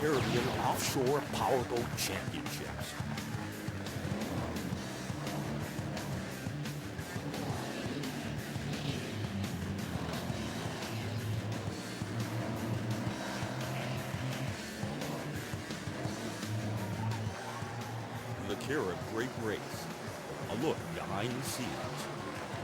Caribbean Offshore Powerboat Championships. The Carib Great Race, a look behind the scenes.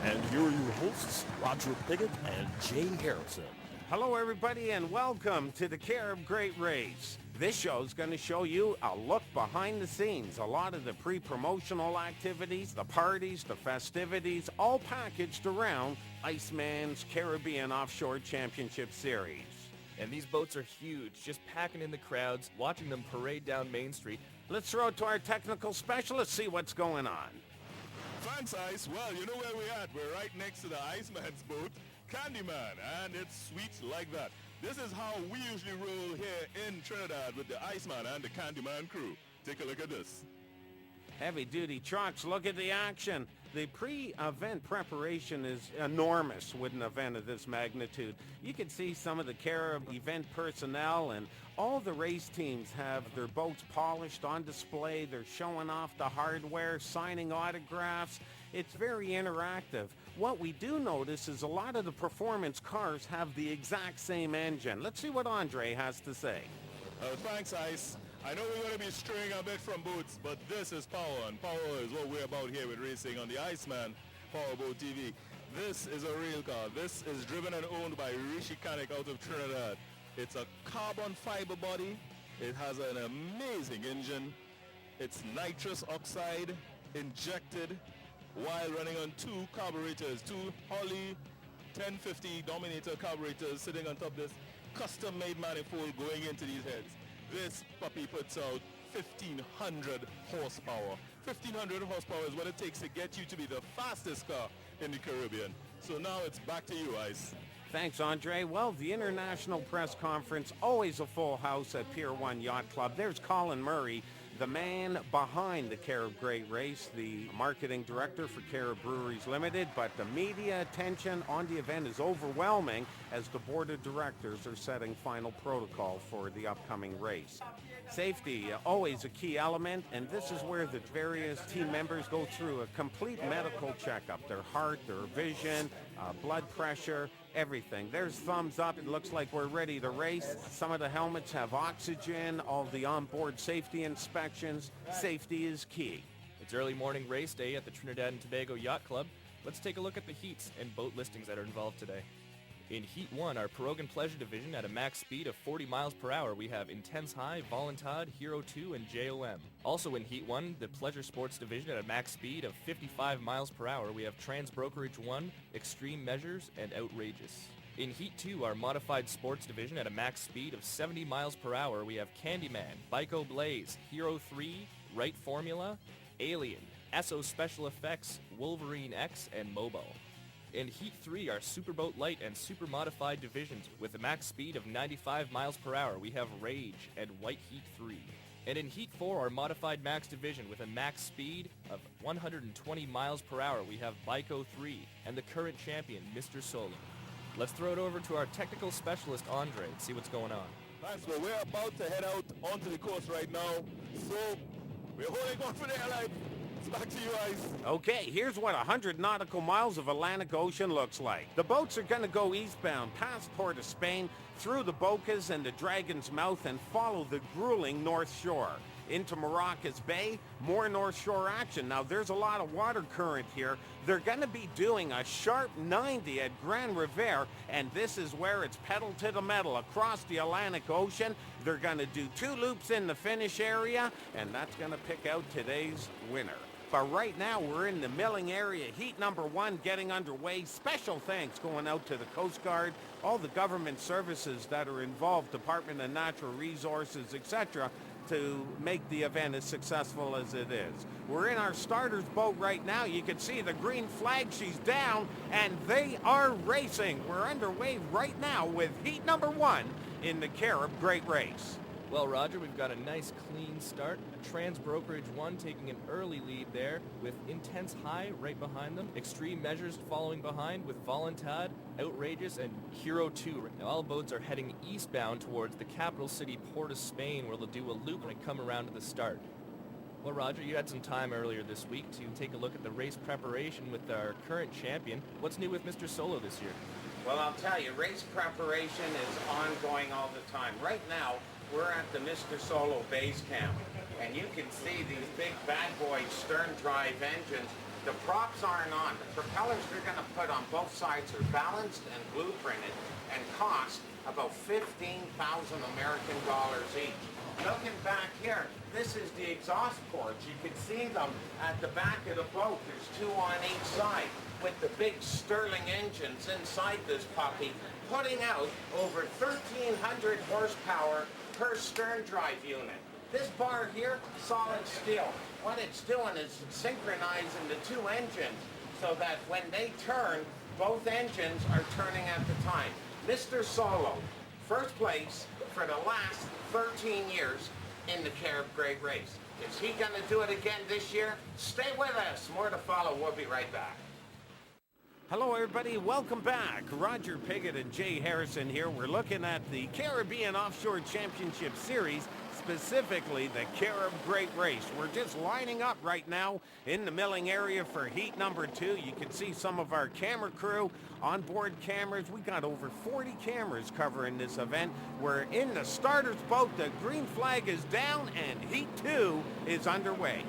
And here are your hosts, Roger Piggott and Jay Harrison. Hello, everybody, and welcome to the Carib Great Race. This show is going to show you a look behind the scenes. A lot of the pre-promotional activities, the parties, the festivities, all packaged around ICEMAN's Caribbean Offshore Championship Series. And these boats are huge, just packing in the crowds, watching them parade down Main Street. Let's throw it to our technical specialist, see what's going on. Thanks, Ice. Well, you know where we're at. We're right next to the Iceman's boat, Candyman, and it's sweet like that. This is how we usually roll here in Trinidad with the Iceman and the Candyman crew. Take a look at this. Heavy-duty trucks, look at the action. The pre-event preparation is enormous with an event of this magnitude. You can see some of the Carib event personnel and all the race teams have their boats polished on display. They're showing off the hardware, signing autographs. It's very interactive. What we do notice is a lot of the performance cars have the exact same engine. Let's see what Andre has to say. Thanks, Ice. I know we're going to be straying a bit from boats, but this is power, and power is what we're about here with racing on the Iceman Powerboat TV. This is a real car. This is driven and owned by Rishi Kanik out of Trinidad. It's a carbon fiber body. It has an amazing engine. It's nitrous oxide injected while running on two carburetors, two Holley 1050 Dominator carburetors sitting on top of this custom-made manifold going into these heads. This puppy puts out 1,500 horsepower. 1,500 horsepower is what it takes to get you to be the fastest car in the Caribbean. So now it's back to you, Ice. Thanks, Andre. Well, the International Press Conference, always a full house at Pier 1 Yacht Club. There's Colin Murray, the man behind the Carib Great Race, the marketing director for Carib Breweries Limited, but the media attention on the event is overwhelming as the board of directors are setting final protocol for the upcoming race. Safety, always a key element, and this is where the various team members go through a complete medical checkup, their heart, their vision, blood pressure, everything. There's thumbs up. It looks like we're ready to race. Some of the helmets have oxygen, all the onboard safety inspections. Safety is key. It's early morning race day at the Trinidad and Tobago Yacht Club. Let's take a look at the heats and boat listings that are involved today. In Heat 1, our Pirogue and Pleasure division at a max speed of 40 miles per hour, we have Intense High, Voluntad, Hero 2, and JOM. Also in Heat 1, the Pleasure Sports division at a max speed of 55 miles per hour, we have Trans Brokerage 1, Extreme Measures, and Outrageous. In Heat 2, our Modified Sports division at a max speed of 70 miles per hour, we have Candyman, Bico Blaze, Hero 3, Right Formula, Alien, Esso Special Effects, Wolverine X, and Mobile. In Heat 3, our Superboat Light and Super Modified divisions with a max speed of 95 miles per hour, we have Rage and White Heat 3. And in Heat 4, our Modified Max division with a max speed of 120 miles per hour, we have Bico 3 and the current champion, Mr. Soli. Let's throw it over to our technical specialist, Andre, and see what's going on. Thanks, well, we're about to head out onto the course right now, so we're holding on for dear life. Back to you, Ice. Okay, here's what 100 nautical miles of Atlantic Ocean looks like. The boats are going to go eastbound past Port of Spain, through the Bocas and the Dragon's Mouth, and follow the grueling North Shore. Into Maracas Bay, more North Shore action. Now, there's a lot of water current here. They're going to be doing a sharp 90 at Grand Revere, and this is where it's pedal to the metal across the Atlantic Ocean. They're going to do 2 loops in the finish area, and that's going to pick out today's winner. But right now, we're in the milling area. Heat number 1 getting underway. Special thanks going out to the Coast Guard, all the government services that are involved, Department of Natural Resources, etc., to make the event as successful as it is. We're in our starter's boat right now. You can see the green flag. She's down, and they are racing. We're underway right now with Heat number 1 in the Carib Great Race. Well, Roger, we've got a nice clean start. Trans Brokerage 1 taking an early lead there with Intense High right behind them. Extreme Measures following behind with Voluntad, Outrageous, and Hero 2. Now, all boats are heading eastbound towards the capital city, Port of Spain, where they'll do a loop and come around to the start. Well, Roger, you had some time earlier this week to take a look at the race preparation with our current champion. What's new with Mr. Solo this year? Well, I'll tell you, race preparation is ongoing all the time. Right now, we're at the Mr. Solo base camp, and you can see these big bad boy stern drive engines. The props aren't on. The propellers they're going to put on both sides are balanced and blueprinted and cost about $15,000 American dollars each. Looking back here, this is the exhaust ports. You can see them at the back of the boat. There's two on each side with the big Stirling engines inside this puppy, putting out over 1,300 horsepower per stern drive unit. This bar here, solid steel. What it's doing is synchronizing the two engines so that when they turn, both engines are turning at the time. Mr. Solo, first place for the last 13 years in the Carib Great Race. Is he going to do it again this year? Stay with us. More to follow. We'll be right back. Hello, everybody. Welcome back. Roger Piggott and Jay Harrison here. We're looking at the Caribbean Offshore Championship Series, specifically the Carib Great Race. We're just lining up right now in the milling area for heat number 2. You can see some of our camera crew, onboard cameras. We got over 40 cameras covering this event. We're in the starter's boat. The green flag is down, and heat 2 is underway.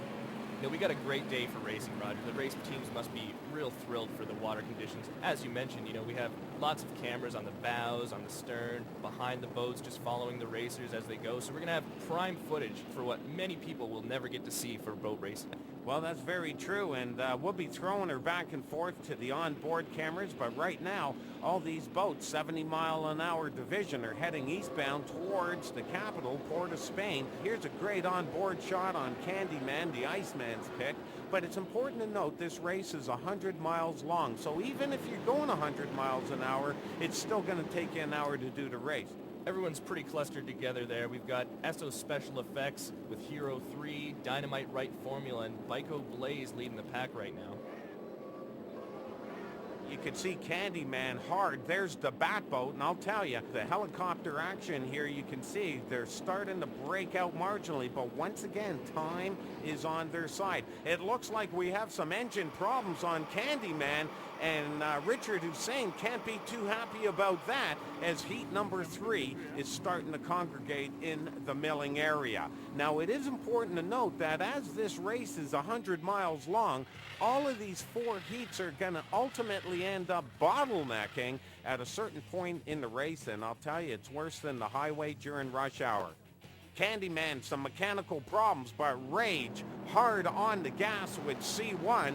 You know, we got a great day for racing, Roger. The race teams must be real thrilled for the water conditions. As you mentioned, you know, we have lots of cameras on the bows, on the stern, behind the boats, just following the racers as they go. So we're going to have prime footage for what many people will never get to see for boat racing. Well, that's very true, and we'll be throwing her back and forth to the onboard cameras, but right now, all these boats, 70-mile-an-hour division, are heading eastbound towards the capital, Port of Spain. Here's a great onboard shot on Candyman, the Iceman's pick, but it's important to note this race is 100 miles long, so even if you're going 100 miles an hour, it's still going to take you an hour to do the race. Everyone's pretty clustered together there. We've got Esso Special Effects with Hero 3, Dynamite Right Formula, and Vico Blaze leading the pack right now. You can see Candyman hard. There's the bat boat, and I'll tell you, the helicopter action here, you can see they're starting to break out marginally, but once again, time is on their side. It looks like we have some engine problems on Candyman, and Richard Hussein can't be too happy about that as heat number 3 is starting to congregate in the milling area. Now, it is important to note that as this race is 100 miles long, all of these 4 heats are going to ultimately end up bottlenecking at a certain point in the race, and I'll tell you, it's worse than the highway during rush hour. Candyman, some mechanical problems, but Rage hard on the gas with C1.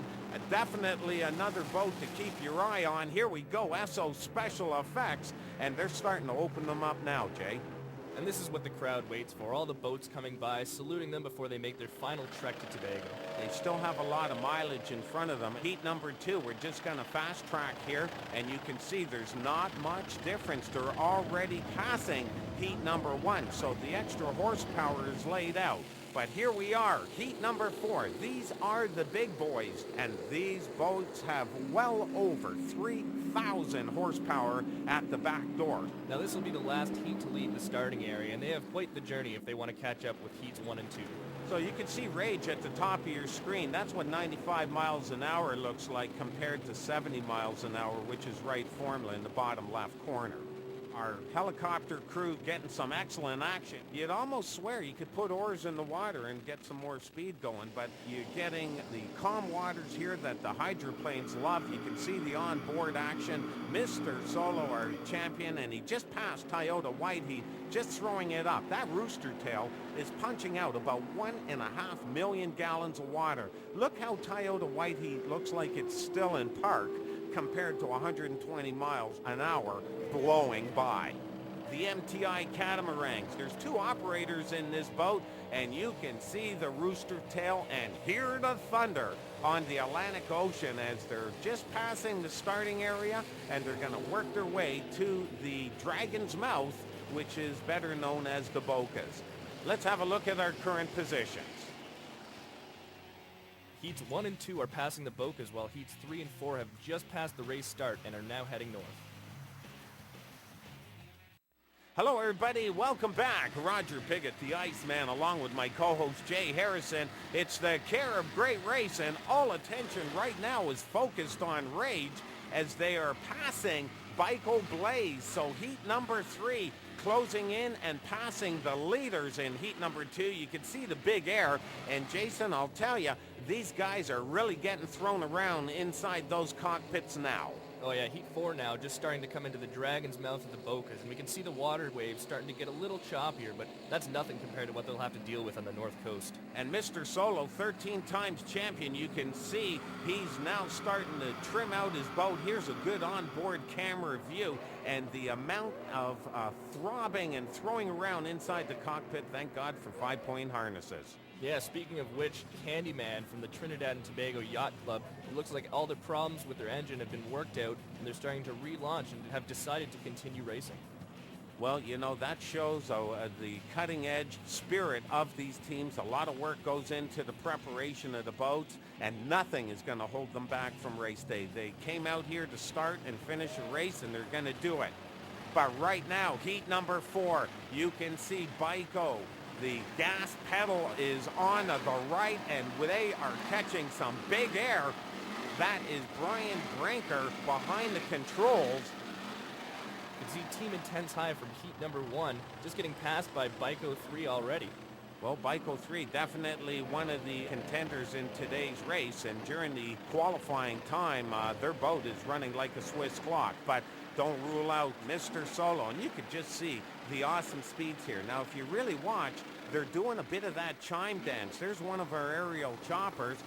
Definitely another boat to keep your eye on. Here we go, Esso Special Effects, and they're starting to open them up now, Jay. And this is what the crowd waits for. All the boats coming by, saluting them before they make their final trek to Tobago. They still have a lot of mileage in front of them. Heat number 2, we're just going to fast track here, and you can see there's not much difference. They're already passing heat number 1, so the extra horsepower is laid out. But here we are, heat number 4. These are the big boys, and these boats have well over 3,000 horsepower at the back door. Now this will be the last heat to leave the starting area, and they have quite the journey if they want to catch up with heats 1 and 2. So you can see Rage at the top of your screen. That's what 95 miles an hour looks like compared to 70 miles an hour, which is right formula in the bottom left corner. Our helicopter crew getting some excellent action. You'd almost swear you could put oars in the water and get some more speed going, but you're getting the calm waters here that the hydroplanes love. You can see the onboard action. Mr. Solo, our champion, and he just passed Toyota Whiteheat, just throwing it up. That rooster tail is punching out about 1.5 million gallons of water. Look how Toyota Whiteheat looks like it's still in park compared to 120 miles an hour blowing by. The MTI catamarans. There's 2 operators in this boat, and you can see the rooster tail and hear the thunder on the Atlantic Ocean as they're just passing the starting area, and they're going to work their way to the Dragon's Mouth, which is better known as the Bocas. Let's have a look at our current positions. Heats 1 and 2 are passing the Bocas, while heats 3 and 4 have just passed the race start and are now heading north. Hello everybody, welcome back. Roger Piggott, the Iceman, along with my co-host Jay Harrison. It's the Carib Great Race, and all attention right now is focused on Rage as they are passing Bico Blaze. So heat number 3 closing in and passing the leaders in heat number 2. You can see the big air, and Jason, I'll tell you, these guys are really getting thrown around inside those cockpits now. Oh yeah, heat 4 now, just starting to come into the Dragon's Mouth of the Bocas, and we can see the water waves starting to get a little choppier, but that's nothing compared to what they'll have to deal with on the north coast. And Mr. Solo, 13 times champion, you can see he's now starting to trim out his boat. Here's a good onboard camera view, and the amount of throbbing and throwing around inside the cockpit, thank God for 5-point harnesses. Yeah, speaking of which, Candyman from the Trinidad and Tobago Yacht Club, it looks like all the problems with their engine have been worked out, and they're starting to relaunch and have decided to continue racing. Well, you know, that shows the cutting-edge spirit of these teams. A lot of work goes into the preparation of the boats, and nothing is going to hold them back from race day. They came out here to start and finish a race, and they're going to do it. But right now, heat number 4, you can see Bico. The gas pedal is on the right, and they are catching some big air. That is Brian Brinker behind the controls. You can see Team Intense High from heat number 1, just getting passed by Bico 3 already. Well, Bico 3, definitely one of the contenders in today's race, and during the qualifying time, their boat is running like a Swiss clock. But don't rule out Mr. Solo, and you could just see the awesome speeds here. Now, if you really watch, they're doing a bit of that chime dance. There's one of our aerial choppers,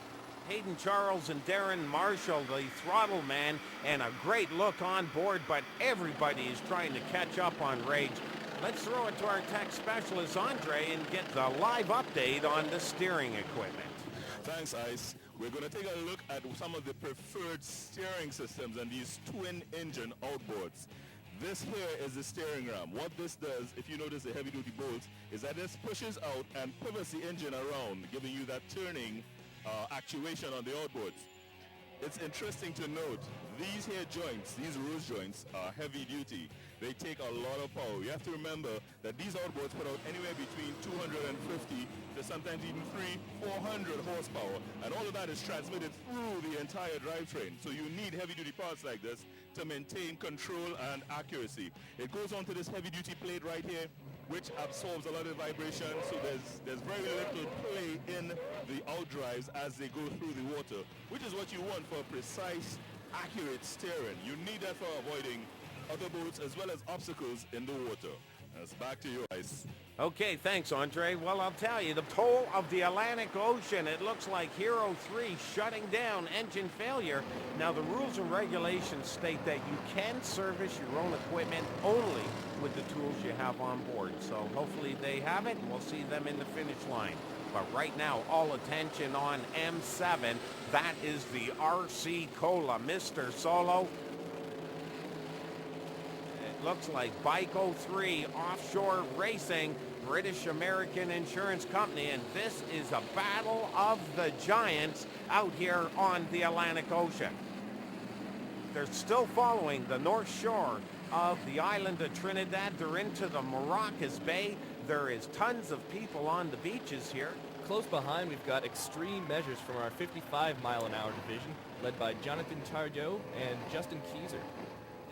Hayden Charles and Darren Marshall, the throttle man, and a great look on board, but everybody is trying to catch up on Rage. Let's throw it to our tech specialist, Andre, and get the live update on the steering equipment. Thanks, Ice. We're going to take a look at some of the preferred steering systems and these twin-engine outboards. This here is the steering ram. What this does, if you notice the heavy-duty bolts, is that this pushes out and pivots the engine around, giving you that turning actuation on the outboards. It's interesting to note, these here joints, these rose joints, are heavy-duty. They take a lot of power. You have to remember that these outboards put out anywhere between 250 to sometimes even 400 horsepower, and all of that is transmitted through the entire drivetrain. So you need heavy-duty parts like this to maintain control and accuracy. It goes onto this heavy-duty plate right here, which absorbs a lot of vibration, so there's very little play in the outdrives as they go through the water, which is what you want for precise, accurate steering. You need that for avoiding other boats as well as obstacles in the water. That's back to you, Ice. Okay, thanks, Andre. Well, I'll tell you, the toll of the Atlantic Ocean, it looks like Hero 3 shutting down, engine failure. Now, the rules and regulations state that you can service your own equipment only with the tools you have on board. So hopefully they have it, and we'll see them in the finish line. But right now, all attention on M7. That is the RC Cola. Mr. Solo, looks like Bico 3 Offshore Racing, British American Insurance Company, and this is a battle of the giants out here on the Atlantic Ocean. They're still following the north shore of the island of Trinidad. They're into the Maracas Bay. There is tons of people on the beaches here. Close behind, we've got extreme measures from our 55-mile-an-hour division, led by Jonathan Tardot and Justin Keyser.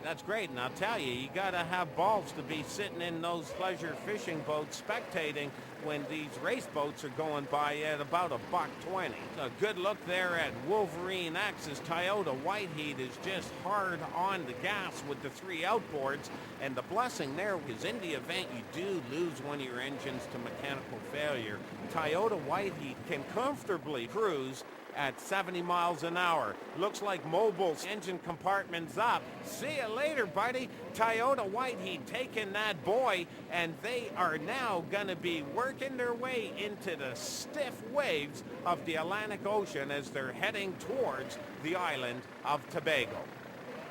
That's great, and I'll tell you, you gotta have balls to be sitting in those pleasure fishing boats spectating when these race boats are going by at about $1.20. A good look there at Wolverine X's Toyota Whiteheat is just hard on the gas with the 3 outboards, and the blessing there is in the event you do lose one of your engines to mechanical failure, Toyota Whiteheat can comfortably cruise at 70 miles an hour. Looks like Mobile's engine compartment's up. See you later, buddy. Toyota Whiteheat taking that boy, and they are now going to be working their way into the stiff waves of the Atlantic Ocean as they're heading towards the island of Tobago.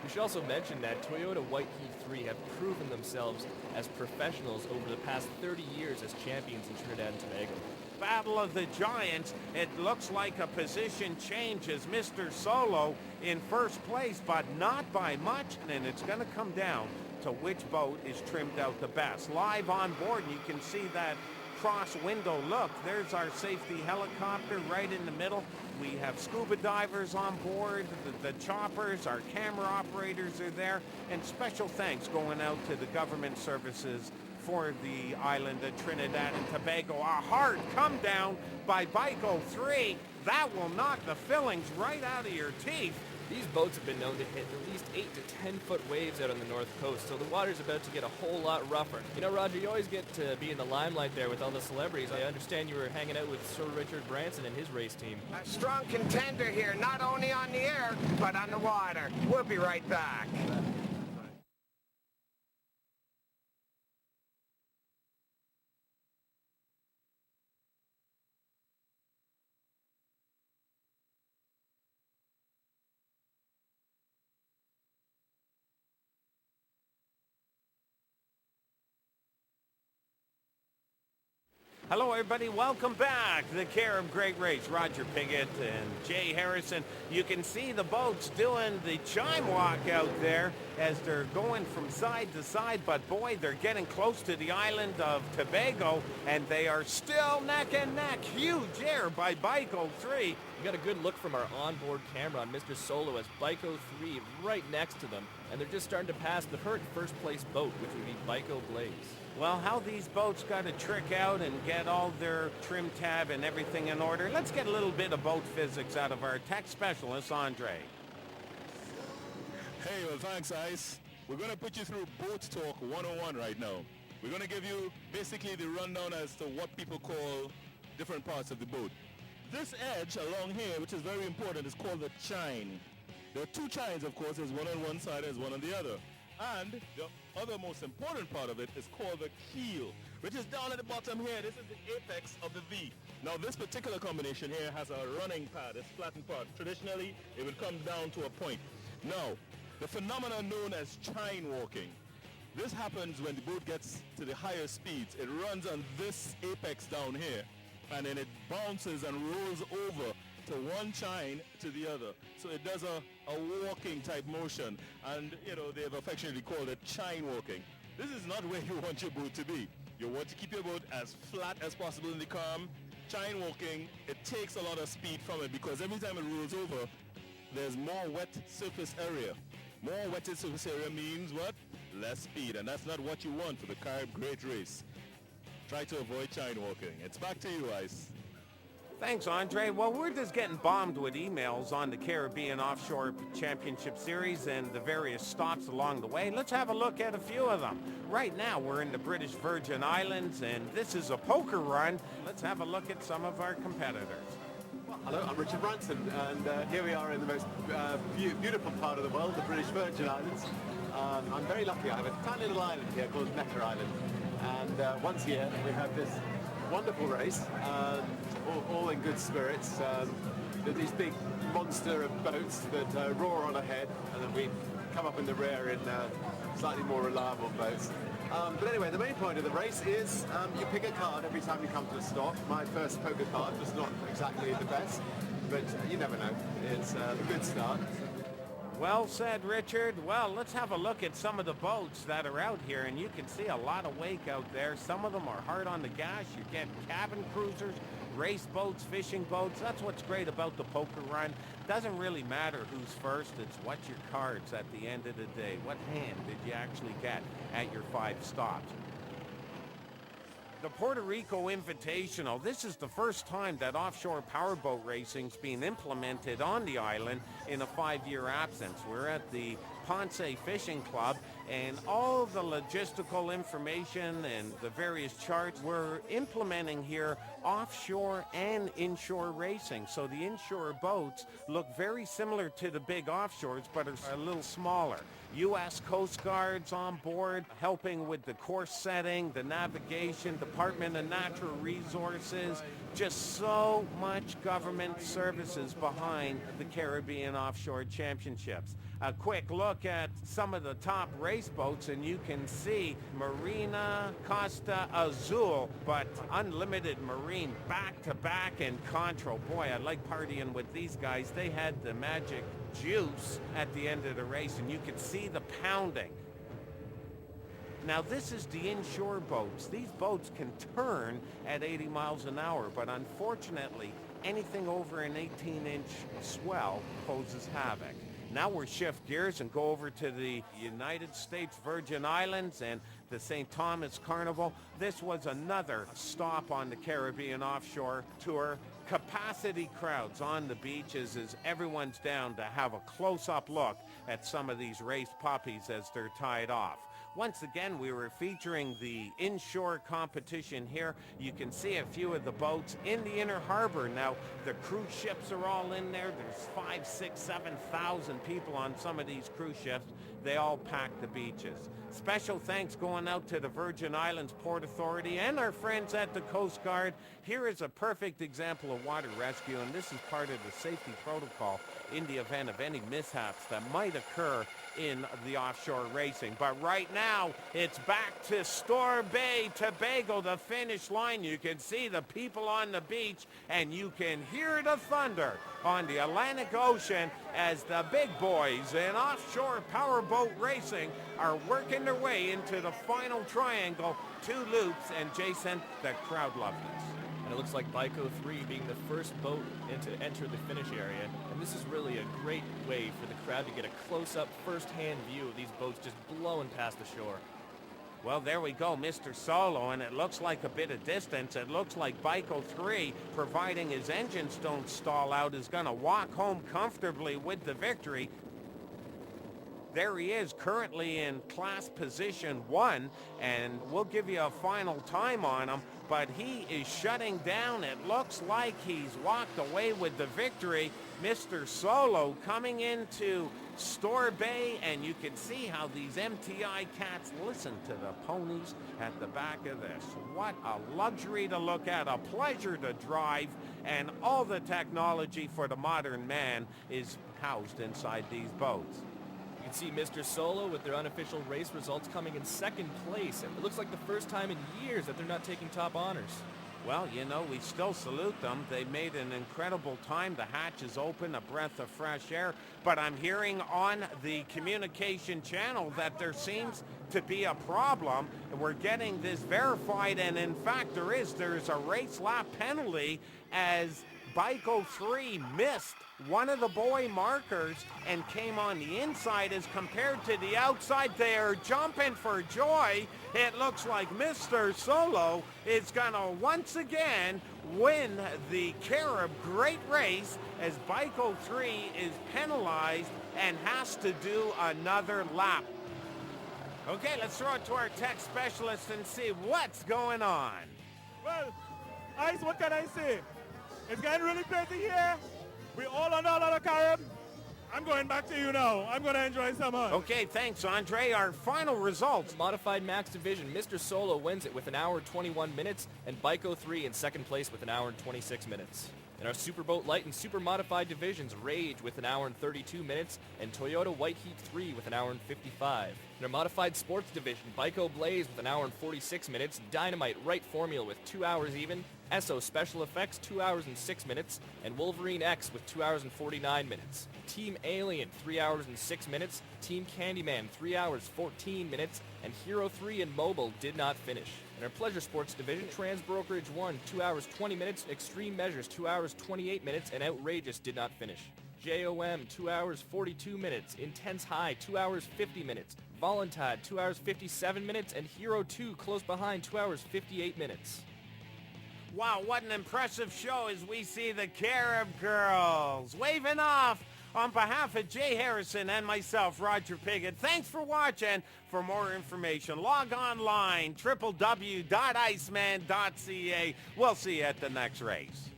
We should also mention that Toyota Whiteheat 3 have proven themselves as professionals over the past 30 years as champions in Trinidad and Tobago. Battle of the Giants. It looks like a position change as Mr. Solo in first place, but not by much, and it's going to come down to which boat is trimmed out the best. Live on board, you can see that cross window look. There's our safety helicopter right in the middle. We have scuba divers on board, the choppers, our camera operators are there, and special thanks going out to the government services for the island of Trinidad and Tobago. A hard come down by Bico 3. That will knock the fillings right out of your teeth. These boats have been known to hit at least 8 to 10 foot waves out on the north coast, so the water's about to get a whole lot rougher. You know, Roger, you always get to be in the limelight there with all the celebrities. I understand you were hanging out with Sir Richard Branson and his race team. A strong contender here, not only on the air, but on the water. We'll be right back. Hello, everybody. Welcome back. The Carib Great Race. Roger Piggott and Jay Harrison. You can see the boats doing the chime walk out there as they're going from side to side. But, boy, they're getting close to the island of Tobago, and they are still neck and neck. Huge air by Bico 3. We got a good look from our onboard camera on Mr. Solo as Bico 3 right next to them, and they're just starting to pass the current first-place boat, which would be Bico Blaze. Well, how these boats got to trick out and get all their trim tab and everything in order. Let's get a little bit of boat physics out of our tech specialist, Andre. Hey, well, thanks, Ice. We're going to put you through Boat Talk 101 right now. We're going to give you basically the rundown as to what people call different parts of the boat. This edge along here, which is very important, is called the chine. There are two chines, of course. There's one on one side, there's one on the other. And the other most important part of it is called the keel, which is down at the bottom here. This is the apex of the V. Now, this particular combination here has a running pad, this flattened part. Traditionally, it would come down to a point. Now, the phenomenon known as chine walking. This happens when the boat gets to the higher speeds. It runs on this apex down here, and then it bounces and rolls over to one chine to the other. So it does a walking type motion, and you know, they've affectionately called it chine walking. This is not where you want your boat to be. You want to keep your boat as flat as possible in the calm. Chine walking, it takes a lot of speed from it because every time it rolls over, there's more wet surface area. More wetted surface area means what? Less speed, and that's not what you want for the Carib Great Race. Try to avoid chine walking. It's back to you, Ice. Thanks, Andre. Well, we're just getting bombed with emails on the Caribbean Offshore Championship Series and the various stops along the way. Let's have a look at a few of them. Right now, we're in the British Virgin Islands, and this is a poker run. Let's have a look at some of our competitors. Hello, I'm Richard Branson, and here we are in the most beautiful part of the world, the British Virgin Islands. I'm very lucky. I have a tiny little island here called Necker Island, and once a year we have this wonderful race, all in good spirits. These big monster of boats that roar on ahead, and then we come up in the rear in slightly more reliable boats. But anyway, the main point of the race is you pick a card every time you come to a stop. My first poker card was not exactly the best, but you never know. It's a good start. Well said, Richard. Well, let's have a look at some of the boats that are out here, and you can see a lot of wake out there. Some of them are hard on the gas. You get cabin cruisers, race boats, fishing boats. That's what's great about the poker run. Doesn't really matter who's first. It's what's your cards at the end of the day. What hand did you actually get at your 5 stops? The Puerto Rico Invitational. This is the first time that offshore powerboat racing's been implemented on the island in a 5-year absence. We're at the Ponce Fishing Club, and all the logistical information and the various charts we're implementing here offshore and inshore racing. So the inshore boats look very similar to the big offshores, but are a little smaller. U.S. Coast Guard's on board, helping with the course setting, the navigation, Department of Natural Resources, just so much government services behind the Caribbean Offshore Championships. a quick look at some of the top race boats, and you can see Marina, Costa Azul, but Unlimited Marine back-to-back in Contro. Boy, I like partying with these guys. They had the magic juice at the end of the race, and you could see the pounding. Now, this is the inshore boats. These boats can turn at 80 miles an hour, but unfortunately, anything over an 18-inch swell poses havoc. Now we'll shift gears and go over to the United States Virgin Islands and the St. Thomas Carnival. This was another stop on the Caribbean offshore tour. Capacity crowds on the beaches as everyone's down to have a close-up look at some of these race puppies as they're tied off. Once again, we were featuring the inshore competition here. You can see a few of the boats in the inner harbor. Now, the cruise ships are all in there. There's 5,000, 6,000, 7,000 people on some of these cruise ships. They all pack the beaches. Special thanks going out to the Virgin Islands Port Authority and our friends at the Coast Guard. Here is a perfect example of water rescue, and this is part of the safety protocol in the event of any mishaps that might occur in the offshore racing. But right now, it's back to Store Bay, Tobago, the finish line. You can see the people on the beach, and you can hear the thunder on the Atlantic Ocean as the big boys in offshore powerboat racing are working their way into the final triangle, 2 loops, and Jason, the crowd loved this. And it looks like Baiko 3 being the first boat to enter the finish area. And this is really a great way for the crowd to get a close-up, first-hand view of these boats just blowing past the shore. Well, there we go, Mr. Solo, and it looks like a bit of distance. It looks like Baiko 3, providing his engines don't stall out, is going to walk home comfortably with the victory. There he is, currently in class position 1, and we'll give you a final time on him, but he is shutting down. It looks like he's walked away with the victory. Mr. Solo coming into Store Bay, and you can see how these MTI cats listen to the ponies at the back of this. What a luxury to look at, a pleasure to drive, and all the technology for the modern man is housed inside these boats. You can see Mr. Solo with their unofficial race results coming in second place. It looks like the first time in years that they're not taking top honors. Well, you know, we still salute them. They made an incredible time. The hatch is open, a breath of fresh air. But I'm hearing on the communication channel that there seems to be a problem. We're getting this verified, and in fact, there's a race lap penalty as Baiko 3 missed one of the buoy markers and came on the inside as compared to the outside. They are jumping for joy. It looks like Mr. Solo is gonna once again win the Carib Great Race as Baiko 3 is penalized and has to do another lap. Okay, let's throw it to our tech specialist and see what's going on. Well, Ice, what can I say? It's getting really crazy here. We're all on the Carib. I'm going back to you now. I'm going to enjoy some hunt. Okay, thanks, Andre. Our final results. Modified Max Division, Mr. Solo wins it with 1 hour 21 minutes, and Baiko 3 in second place with 1 hour and 26 minutes. In our Superboat Light and Super Modified divisions, Rage with 1 hour and 32 minutes, and Toyota White Heat 3 with 1 hour and 55. In our Modified Sports division, Baiko Blaze with 1 hour and 46 minutes, Dynamite Right Formula with 2 hours even, Esso Special Effects 2 hours and 6 minutes, and Wolverine X with 2 hours and 49 minutes. Team Alien 3 hours and 6 minutes, Team Candyman 3 hours 14 minutes, and Hero 3 and Mobile did not finish. In our Pleasure Sports division, Trans Brokerage 1 2 hours 20 minutes, Extreme Measures 2 hours 28 minutes, and Outrageous did not finish. JOM 2 hours 42 minutes, Intense High 2 hours 50 minutes, Voluntad 2 hours 57 minutes, and Hero 2 close behind 2 hours 58 minutes. Wow, what an impressive show as we see the Carib girls waving off on behalf of Jay Harrison and myself, Roger Piggott. Thanks for watching. For more information, log online, www.iceman.ca. We'll see you at the next race.